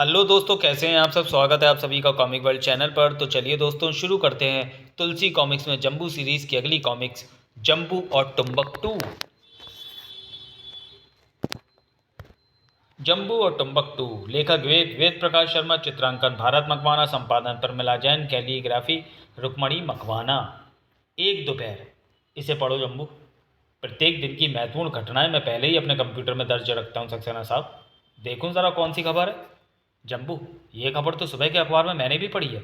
Hello दोस्तों, कैसे हैं आप सब। स्वागत है आप सभी का कॉमिक वर्ल्ड चैनल पर। तो चलिए दोस्तों, शुरू करते हैं तुलसी कॉमिक्स में जंबू सीरीज़ की अगली कॉमिक्स, जंबू और टुम्बकटू। जंबू और टुम्बकटू, लेखक वेद वेद प्रकाश शर्मा, चित्रांकन भारत मकवाना, संपादन प्रमिला जैन, कैलीग्राफी रुक्मणी मकवाना। एक दोपहर। इसे पढ़ो जंबू। प्रत्येक दिन की महत्वपूर्ण घटनाएं मैं पहले ही अपने कंप्यूटर में दर्ज रखता हूँ सक्सेना साहब। देखूं ज़रा कौन सी खबर है। जंबू, ये खबर तो सुबह के अखबार में मैंने भी पढ़ी है।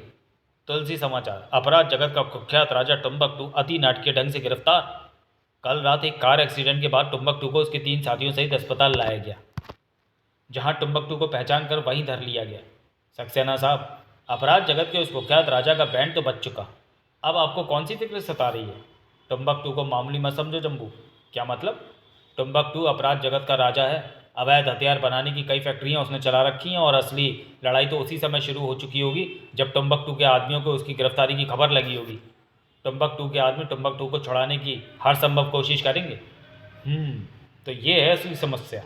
तुलसी समाचार, अपराध जगत का कुख्यात राजा टुम्बकटू अति नाटकीय ढंग से गिरफ्तार। कल रात एक कार एक्सीडेंट के बाद टुम्बकटू को उसके 3 साथियों सहित अस्पताल लाया गया, जहां टुम्बकटू को पहचान कर वहीं धर लिया गया। सक्सेना साहब, अपराध जगत के उस कुख्यात राजा का बैंड तो बच चुका। अब आपको कौन सी फिक्र सता रही है। टुम्बकटू को मामूली मत समझो जंबू। क्या मतलब। टुम्बकटू अपराध जगत का राजा है। अवैध हथियार बनाने की कई फैक्ट्रियां उसने चला रखी हैं और असली लड़ाई तो उसी समय शुरू हो चुकी होगी जब टुम्बकटू के आदमियों को उसकी गिरफ्तारी की खबर लगी होगी। टुम्बकटू के आदमी टुम्बकटू को छुड़ाने की हर संभव कोशिश करेंगे। तो ये है असली समस्या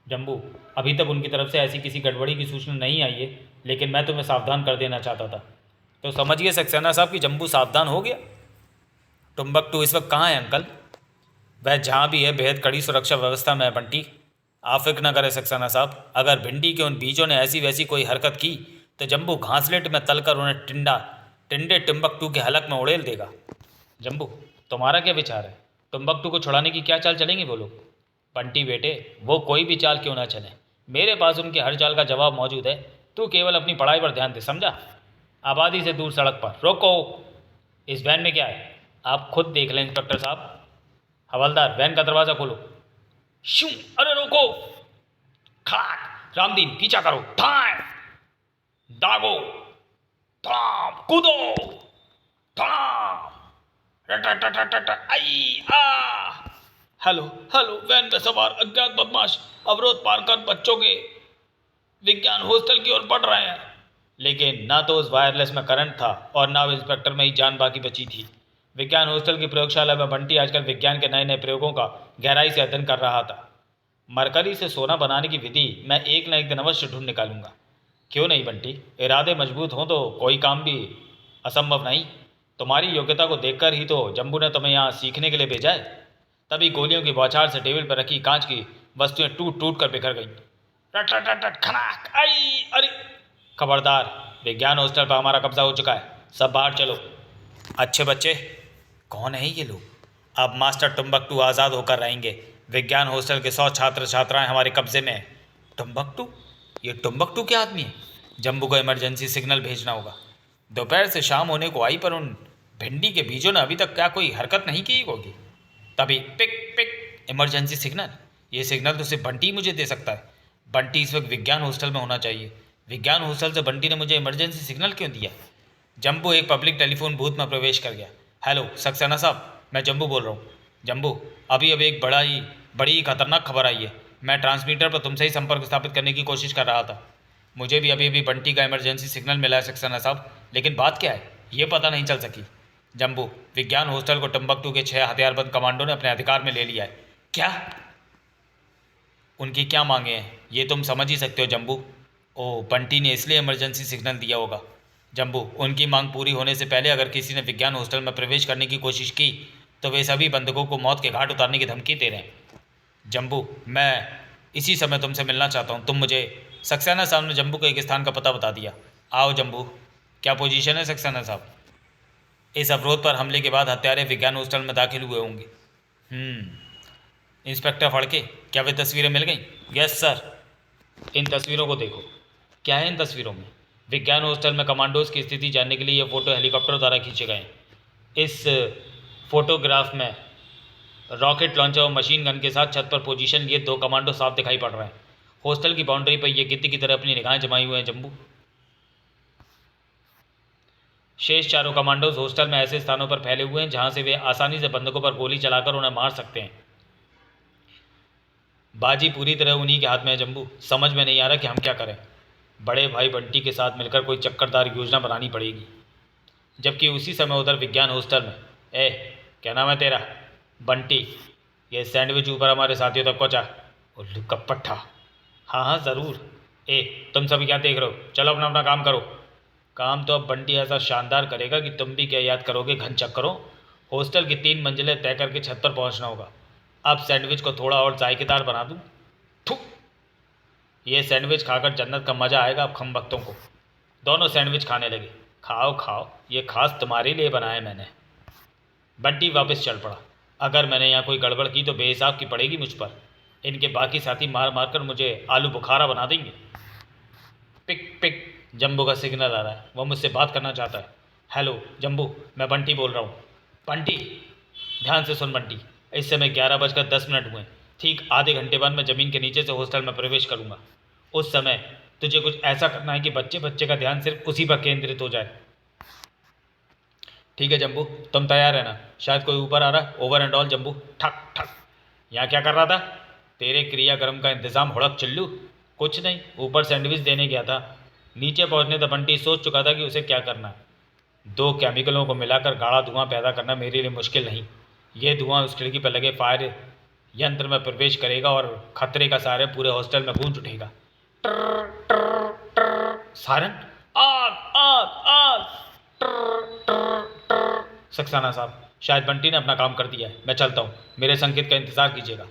जंबू। अभी तक उनकी तरफ से ऐसी किसी गड़बड़ी की सूचना नहीं आई है, लेकिन मैं तुम्हें सावधान कर देना चाहता था। तो समझिए सक्सेना साहब कि जंबू सावधान हो गया। टुम्बकटू इस वक्त कहाँ है अंकल। वह जहाँ भी है बेहद कड़ी सुरक्षा व्यवस्था में है बंटी। आप फिक्र न करें सक्सेना साहब। अगर भिंडी के उन बीजों ने ऐसी वैसी कोई हरकत की तो जंबू घासलेट में तलकर उन्हें टिंडे टुम्बकटू के हलक में उड़ेल देगा। जंबू, तुम्हारा क्या विचार है। टुम्बकटू को छुड़ाने की क्या चाल चलेंगे वो लोग। बंटी बेटे, वो कोई भी चाल क्यों ना चले, मेरे पास उनकी हर चाल का जवाब मौजूद है। तू केवल अपनी पढ़ाई पर ध्यान दे, समझा। आबादी से दूर सड़क पर रोको। इस वैन में क्या है आप खुद देख लें इंस्पेक्टर साहब। हवलदार, वैन का दरवाज़ा खोलो। शू, अरे रोको। खाक, रामदीन पीछा करो। ठाए दागो, थाम कूदो, थाम रटटटटट, आई आ। हेलो हेलो, वैन में सवार अज्ञात बदमाश अवरोध पार कर बच्चों के विज्ञान हॉस्टल की ओर बढ़ रहे हैं। लेकिन ना तो उस वायरलेस में करंट था और ना उस इंस्पेक्टर में ही जान बाकी बची थी। विज्ञान हॉस्टल की प्रयोगशाला में बंटी आजकल विज्ञान के नए नए प्रयोगों का गहराई से अध्ययन कर रहा था। मरकरी से सोना बनाने की विधि मैं एक न एक दिन अवश्य ढूंढ निकालूंगा। क्यों नहीं बंटी, इरादे मजबूत हों तो कोई काम भी असंभव नहीं। तुम्हारी योग्यता को देखकर ही तो जंबू ने तुम्हें यहाँ सीखने के लिए भेजा है। तभी गोलियों की बौछार से टेबल पर रखी कांच की वस्तुएं टूट टूट कर बिखर गईं। रट रट रट रट, खनाक, आई, अरे। खबरदार, विज्ञान हॉस्टल पर हमारा कब्जा हो चुका है, सब बाहर चलो। अच्छे बच्चे, कौन है ये लोग। अब मास्टर टुम्बकटू आज़ाद होकर रहेंगे। विज्ञान हॉस्टल के 100 छात्र छात्राएं हमारे कब्जे में हैं। टुम्बकटू, ये टुम्बकटू के आदमी है। जंबू को इमरजेंसी सिग्नल भेजना होगा। दोपहर से शाम होने को आई पर उन भिंडी के बीजों ने अभी तक क्या कोई हरकत नहीं की होगी। तभी पिक पिक, इमरजेंसी सिग्नल। ये सिग्नल तो सिर्फ बंटी मुझे दे सकता है। बंटी इस वक्त विज्ञान हॉस्टल में होना चाहिए। विज्ञान हॉस्टल से बंटी ने मुझे इमरजेंसी सिग्नल क्यों दिया। जंबू एक पब्लिक टेलीफोन बूथ में प्रवेश कर गया। हेलो सक्सेना साहब, मैं जंबू बोल रहा हूँ। जंबू, अभी अभी एक बड़ी ही खतरनाक खबर आई है। मैं ट्रांसमीटर पर तुमसे ही संपर्क स्थापित करने की कोशिश कर रहा था। मुझे भी अभी अभी बंटी का इमरजेंसी सिग्नल मिला है सक्सेना साहब, लेकिन बात क्या है ये पता नहीं चल सकी। जंबू, विज्ञान हॉस्टल को टुम्बकटू के 6 हथियारबंद कमांडो ने अपने अधिकार में ले लिया है। क्या? उनकी क्या मांगे हैं ये तुम समझ ही सकते हो जंबू। ओह, बंटी ने इसलिए इमरजेंसी सिग्नल दिया होगा। जंबू, उनकी मांग पूरी होने से पहले अगर किसी ने विज्ञान हॉस्टल में प्रवेश करने की कोशिश की तो वे सभी बंधकों को मौत के घाट उतारने की धमकी दे रहे हैं। जंबू, मैं इसी समय तुमसे मिलना चाहता हूँ। तुम मुझे। सक्सेना साहब ने जंबू को एक स्थान का पता बता दिया। आओ जंबू। क्या पोजीशन है सक्सेना साहब। इस अवरोध पर हमले के बाद हत्यारे विज्ञान हॉस्टल में दाखिल हुए होंगे। इंस्पेक्टर फड़के, क्या वे तस्वीरें मिल गईं। Yes sir. इन तस्वीरों को देखो। क्या है इन तस्वीरों में। विज्ञान हॉस्टल में कमांडोज की स्थिति जानने के लिए ये फ़ोटो हेलीकॉप्टर द्वारा खींचे गए हैं। इस फोटोग्राफ में रॉकेट लॉन्चर और मशीन गन के साथ छत पर पोजीशन लिए 2 कमांडो साफ दिखाई पड़ रहे हैं। हॉस्टल की बाउंड्री पर ये गिद्ध की तरह अपनी निगाहें जमाए हुए हैं जंबू। शेष चारों कमांडोज हॉस्टल में ऐसे स्थानों पर फैले हुए हैं जहां से वे आसानी से बंदूकों पर गोली चलाकर उन्हें मार सकते हैं। बाजी पूरी तरह उन्हीं के हाथ में है जंबू। समझ में नहीं आ रहा कि हम क्या करें। बड़े भाई बंटी के साथ मिलकर कोई चक्करदार योजना बनानी पड़ेगी। जबकि उसी समय उधर विज्ञान हॉस्टल में, ए, क्या नाम है तेरा। बंटी, ये सैंडविच ऊपर हमारे साथियों तक पहुँचा। उल्लू का पट्टा। हाँ हाँ ज़रूर। ए, तुम सभी क्या देख रहे हो? चलो अपना अपना काम करो। काम तो अब बंटी ऐसा शानदार करेगा कि तुम भी क्या याद करोगे घन चक्करों। हॉस्टल की 3 मंजिलें तय करके छत पर पहुंचना होगा। अब सैंडविच को थोड़ा और जायकेदार बना दूं। थू, ये सैंडविच खाकर जन्नत का मज़ा आएगा अब हम वक्तों को। दोनों सैंडविच खाने लगे। खाओ खाओ, ये खास तुम्हारे लिए बनाए मैंने। बंटी वापस चल पड़ा। अगर मैंने यहाँ कोई गड़बड़ की तो बेहिसाब की पड़ेगी मुझ पर। इनके बाकी साथी मार मार कर मुझे आलू बुखारा बना देंगे। पिक पिक, जम्बू का सिग्नल आ रहा है। वह मुझसे बात करना चाहता है। हेलो जम्बू, मैं बंटी बोल रहा हूँ। बंटी, ध्यान से सुन बंटी। इस समय 11:10 हुए। ठीक आधे घंटे बाद मैं ज़मीन के नीचे से हॉस्टल में प्रवेश करूँगा। उस समय तुझे कुछ ऐसा करना है कि बच्चे बच्चे का ध्यान सिर्फ उसी पर केंद्रित हो जाए। ठीक है जम्बू, तुम तैयार है ना? शायद कोई ऊपर आ रहा है। ओवर एंड ऑल जम्बू। ठक ठक। यहाँ क्या कर रहा था? तेरे क्रियाक्रम का इंतज़ाम हुड़क चिल्लू। कुछ नहीं, ऊपर सैंडविच देने गया था। नीचे पहुँचने तक बंटी सोच चुका था कि उसे क्या करना है। 2 केमिकलों को मिलाकर गाढ़ा धुआं पैदा करना मेरे लिए मुश्किल नहीं। यह धुआं उस खिड़की पर लगे फायर यंत्र में प्रवेश करेगा और खतरे का सारे पूरे हॉस्टल में गूंज उठेगा। ट्र ट्र ट्र सायरन। आग आग आग। ट्र ट्र ट्र। सक्सेना साहब, शायद बंटी ने अपना काम कर दिया है। मैं चलता हूँ, मेरे संकेत का इंतजार कीजिएगा।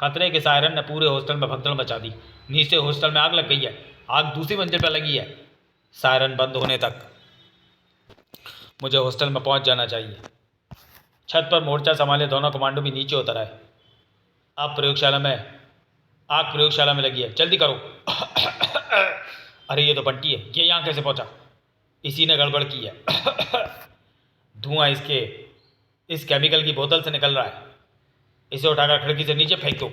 खतरे के सायरन ने पूरे हॉस्टल में भगदड़ मचा दी। नीचे हॉस्टल में आग लग गई है। आग दूसरी मंजिल पर लगी है। सायरन बंद होने तक मुझे हॉस्टल में पहुंच जाना चाहिए। छत पर मोर्चा संभाले दोनों कमांडो भी नीचे उतर आए। अब आग प्रयोगशाला में लगी है। जल्दी करो। अरे ये तो बंटी है। ये यहाँ कैसे पहुंचा? इसी ने गड़बड़ की है। धुआं इस केमिकल की बोतल से निकल रहा है। इसे उठाकर खिड़की से नीचे फेंक दो।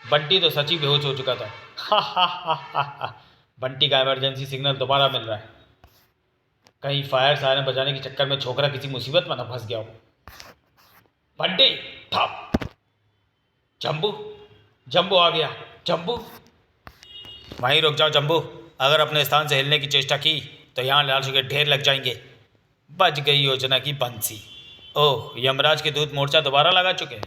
बंटी तो सच ही बेहोश हो चुका था। हा। बंटी का इमरजेंसी सिग्नल दोबारा मिल रहा है। कहीं फायर सायरन बजाने के चक्कर में छोकरा किसी मुसीबत में न फंस गया हो। बंटी, थप। जम्बू, जम्बू आ गया। जम्बू, वहीं रुक जाओ जम्बू। अगर अपने स्थान से हिलने की चेष्टा की तो यहाँ लाशों के ढेर लग जाएंगे। बच गई योजना की बंसी। ओह, यमराज के दूत मोर्चा दोबारा लगा चुके हैं।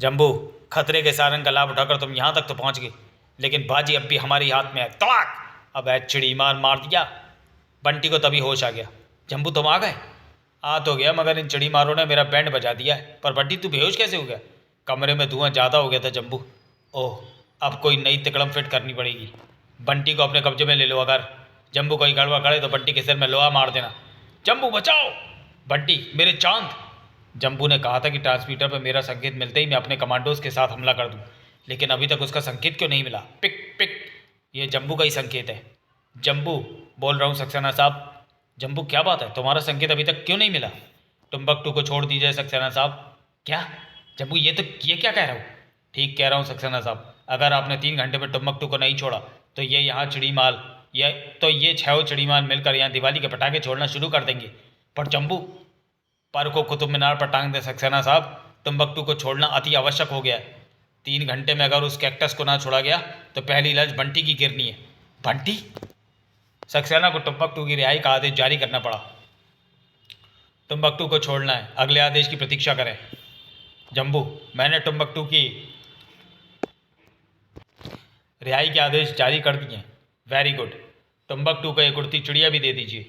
जम्बू, खतरे के सायरन का लाभ उठाकर तुम यहाँ तक तो पहुँच गए, लेकिन बाजी अब भी हमारी हाथ में है। तड़ाक! अब चिड़ी मार दिया। बंटी को तभी होश आ गया। जम्बू, तुम आ गए? आ तो गया, मगर इन चिड़ी मारों ने मेरा बैंड बजा दिया है। पर बंटी, तू बेहोश कैसे हो गया? कमरे में धुआं ज़्यादा हो गया था जम्बू। ओह, अब कोई नई तिकड़म फिट करनी पड़ेगी। बंटी को अपने कब्जे में ले लो। अगर जम्बू कोई गड़बड़ करे तो बंटी के सिर में लोहा मार देना। जम्बू बचाओ! बंटी, मेरे चांद! जम्बू ने कहा था कि ट्रांसमीटर पर मेरा संकेत मिलते ही मैं अपने कमांडोज के साथ हमला कर दूं, लेकिन अभी तक उसका संकेत क्यों नहीं मिला? पिक पिक, ये जम्बू का ही संकेत है। जम्बू बोल रहा हूँ सक्सेना साहब। जम्बू, क्या बात है, तुम्हारा संकेत अभी तक क्यों नहीं मिला? टुम्बकटू को छोड़ दीजिए सक्सेना साहब। क्या जम्बू, ये क्या कह रहा हूँ? ठीक कह रहा हूँ सक्सेना साहब। अगर आपने 3 घंटे में टुम्बकटू को नहीं छोड़ा तो ये 6 चिड़ीमाल मिलकर यहाँ दिवाली के पटाखे छोड़ना शुरू कर देंगे। पर जम्बू, पर को कुतुब मीनार पर टांग दे सक्सेना साहब। टुम्बकटू को छोड़ना अति आवश्यक हो गया है। 3 घंटे में अगर उस कैक्टस को ना छोड़ा गया तो पहली लज बंटी की गिरनी है। बंटी? सक्सेना को टुम्बकटू की रिहाई का आदेश जारी करना पड़ा। टुम्बकटू को छोड़ना है, अगले आदेश की प्रतीक्षा करें। जम्बू, मैंने टुम्बकटू की रिहाई के आदेश जारी कर दिए हैं। Very good. टुम्बकटू को एक उड़ती चिड़िया भी दे दीजिए।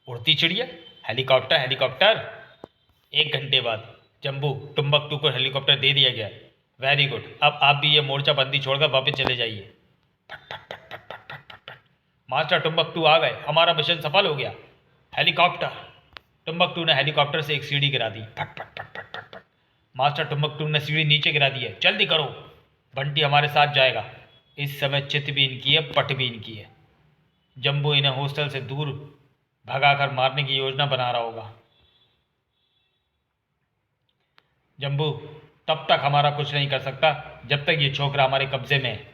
उड़ती चिड़िया? हेलीकॉप्टर? 1 घंटे बाद जम्बू, टुम्बकटू को हेलीकॉप्टर दे दिया गया। Very good. अब आप भी ये मोर्चा बंदी छोड़कर वापस चले जाइए। मास्टर टुम्बकटू आ गए। हमारा मिशन सफल हो गया। हेलीकॉप्टर! टुम्बकटू ने हेलीकॉप्टर से एक सीढ़ी गिरा दी। फट फट फट फट फट फट। मास्टर टुम्बकटू ने सीढ़ी नीचे गिरा दी है। जल्दी करो, बंटी हमारे साथ जाएगा। इस समय चित भी इनकी है, पट भी इनकी है। जम्बू इन्हें हॉस्टल से दूर भगाकर मारने की योजना बना रहा होगा। जम्बू, तब तक हमारा कुछ नहीं कर सकता जब तक ये छोकरा हमारे कब्जे में है।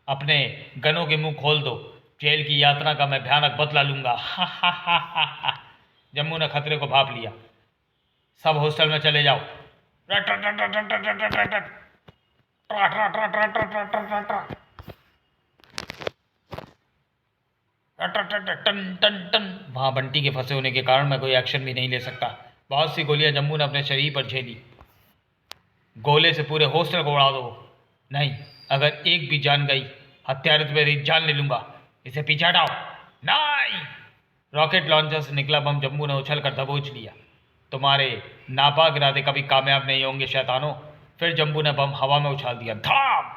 अपने गनों के मुंह खोल दो। जेल की यात्रा का मैं भयानक बदला लूंगा। जम्बू ने खतरे को भाप लिया। सब हॉस्टल में चले जाओ। टन टन टन। वहां बंटी के फंसे होने के कारण मैं कोई एक्शन भी नहीं ले सकता। बहुत सी गोलियां जम्बू ने अपने शरीर पर झेली। गोले से पूरे हॉस्टल को उड़ा दो। नहीं, अगर एक भी जान गई हत्यारे तो मेरी जान ले लूंगा, इसे पीछे हटाओ। नहीं! रॉकेट लॉन्चर से निकला बम जम्बू ने उछल कर दबोच लिया। तुम्हारे नापाक इरादे कभी कामयाब नहीं होंगे शैतानों। फिर जम्बू ने बम हवा में उछाल दिया। धड़ाम!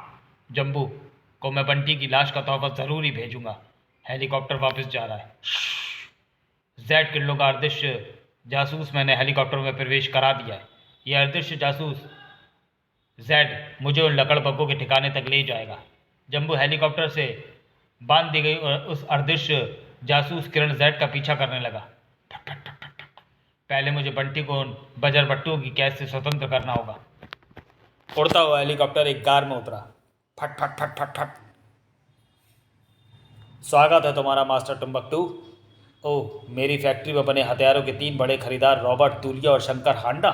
जम्बू को मैं बंटी की लाश का तोहफा जरूर ही भेजूंगा। हेलीकॉप्टर वापस जा रहा है। जेड किरणों का अदृश्य जासूस मैंने हेलीकॉप्टर में प्रवेश करा दिया है। यह अदृश्य जासूस जेड मुझे उन लकड़बग्गों के ठिकाने तक ले जाएगा। जम्बू हेलीकॉप्टर से बांध दी गई और उस अदृश्य जासूस किरण जेड का पीछा करने लगा। ठक ठक ठक ठक ठक। पहले मुझे बंटी को उन बजरबट्टुओं की कैद से स्वतंत्र करना होगा। उड़ता हुआ हेलीकॉप्टर एक गार में उतरा। फट फट फट फट फट। स्वागत है तुम्हारा मास्टर टुम्बकटू। ओह, मेरी फैक्ट्री में बने हथियारों के 3 बड़े खरीदार रॉबर्ट, तूलिया और शंकर हांडा।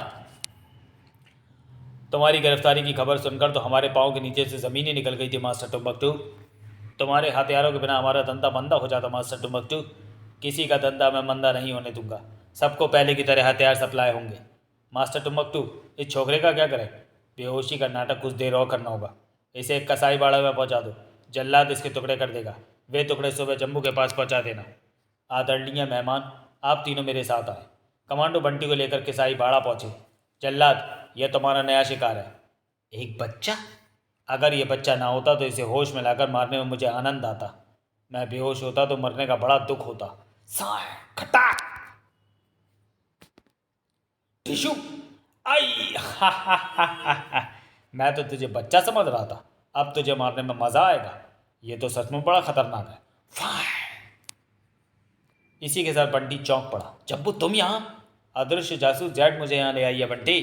तुम्हारी गिरफ्तारी की खबर सुनकर तो हमारे पाँव के नीचे से ज़मीन ही निकल गई थी मास्टर टुम्बकटू। तुम्हारे हथियारों के बिना हमारा धंधा मंदा हो जाता मास्टर टुम्बकटू। किसी का धंधा मैं मंदा नहीं होने दूंगा। सबको पहले की तरह हथियार सप्लाई होंगे। मास्टर टुम्बकटू, इस छोकरे का क्या करें? बेहोशी का नाटक कुछ देर और करना होगा। इसे एक कसाई बाड़ा में पहुंचा दो। जल्लाद इसके टुकड़े कर देगा। वे टुकड़े सुबह जम्मू के पास पहुंचा देना। आदरणीय मेहमान, आप तीनों मेरे साथ आए। कमांडो बंटी को लेकर किसाई बाड़ा पहुंचे। जल्लाद, यह तुम्हारा नया शिकार है। एक बच्चा? अगर ये बच्चा ना होता तो इसे होश में लाकर मारने में मुझे आनंद आता। मैं बेहोश होता तो मरने का बड़ा दुख होता। साय खटाक टिशू आई हा हा हा हा हा। मैं तो तुझे बच्चा समझ रहा था। अब तुझे मारने में मजा आएगा। ये तो सचमुच बड़ा खतरनाक है। फाय! इसी के साथ बंटी चौंक पड़ा। जब्बू, तुम यहाँ? अदृश्य जासूस जेड मुझे यहाँ ले आई है बंटी।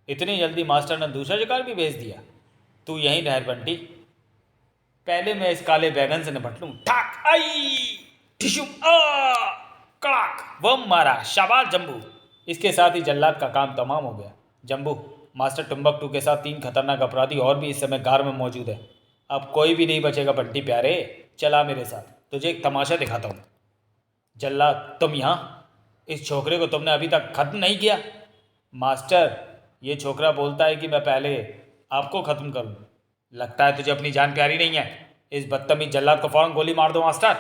इतनी जल्दी मास्टर ने दूसरा शिकार भी भेज दिया। तू यहीं ठहर बंटी, पहले मैं इस काले बैगन से निपट लूं। ठाक आई टिशू आ कड़ाक वम मारा। शाबाश जम्बू। इसके साथ ही जल्लाद का काम तमाम हो गया। जम्बू, मास्टर टुम्बकटू के साथ 3 खतरनाक अपराधी और भी इस समय गार में मौजूद है। अब कोई भी नहीं बचेगा बंटी प्यारे। चला मेरे साथ, तुझे एक तमाशा दिखाता हूँ। जल्लाद, तुम यहाँ? इस छोकरे को तुमने अभी तक खत्म नहीं किया? मास्टर, ये छोकरा बोलता है कि मैं पहले आपको ख़त्म करूं। लगता है तुझे अपनी जान प्यारी नहीं है। इस बदतमीज जल्लाद को फ़ौरन गोली मार दो मास्टर।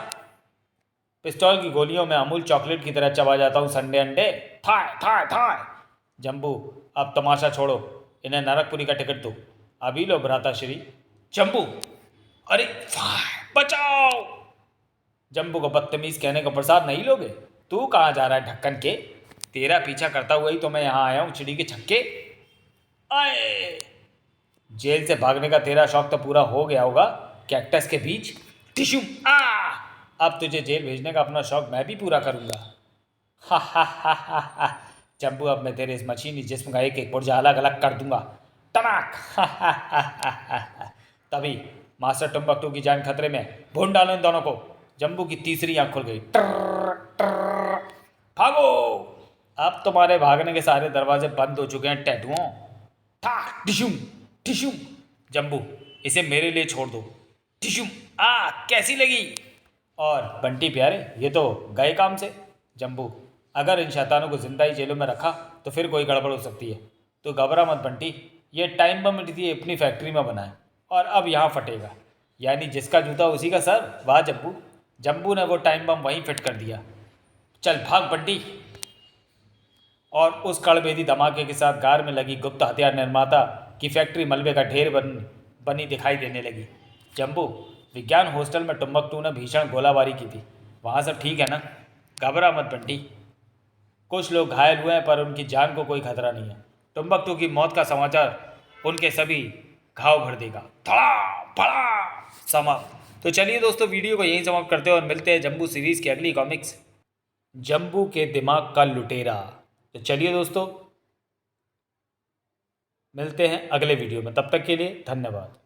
पिस्तौल की गोलियों में अमूल चॉकलेट की तरह चबा जाता हूँ संडे अंडे। थाय थाय थाय। जम्बू, अब तमाशा छोड़ो, इन्हें नरकपुरी का टिकट दो। अभी लो भ्राताश्री। जम्बू, अरे फाय, बचाओ। जम्बू को बदतमीज कहने का प्रसाद नहीं लोगे? तू कहाँ जा रहा है ढक्कन के? तेरा पीछा करता हुआ ही तो मैं यहाँ आया हूँ चिड़ी के छक्के। आए! जेल से भागने का तेरा शौक तो पूरा हो गया होगा कैक्टस के बीच। टिश्यू आ! अब तुझे जेल भेजने का अपना शौक मैं भी पूरा करूँगा। हा हा हा हा हा। जम्बू, अब मैं तेरे इस मशीनी जिस्म का एक एक पुर्जा अलग अलग कर दूंगा। टनाक! हा हा हा हा हा हा। तभी मास्टर टुम्बकटू की जान खतरे में। भून डालो इन दोनों को। जम्बू की तीसरी आंख खुल गई। ट्रर, ट्रर, भागो! अब तुम्हारे भागने के सारे दरवाजे बंद हो चुके हैं टैटुओं। ठाक टिश्यू टिश्यू। जम्बू, इसे मेरे लिए छोड़ दो। टिश्यू आ! कैसी लगी? और बंटी प्यारे, ये तो गए काम से। जम्बू, अगर इन शैतानों को जिंदा ही जेलों में रखा तो फिर कोई गड़बड़ हो सकती है। तो घबरा मत बंटी, ये टाइम बम थी अपनी फैक्ट्री में बना है और अब यहाँ फटेगा। यानी जिसका जूता उसी का सर। वाह जम्बू। जम्बू ने वो टाइम बम वहीं फिट कर दिया। चल भाग बंटी। और उस कड़बेदी धमाके के साथ गार में लगी गुप्त हथियार निर्माता की फैक्ट्री मलबे का ढेर बनी दिखाई देने लगी। जम्बू, विज्ञान हॉस्टल में टुम्बकटू ने भीषण गोलाबारी की थी। वहाँ सब ठीक है ना? घबरा मत बंटी। कुछ लोग घायल हुए हैं पर उनकी जान को कोई खतरा नहीं है। टुम्बकटू की मौत का समाचार उनके सभी घाव भर देगा। धड़ा भड़ा समाप्त। तो चलिए दोस्तों, वीडियो को यहीं समाप्त करते हैं और मिलते हैं जम्बू सीरीज़ की अगली कॉमिक्स, जम्बू के दिमाग का लुटेरा। तो चलिए दोस्तों, मिलते हैं अगले वीडियो में। तब तक के लिए धन्यवाद।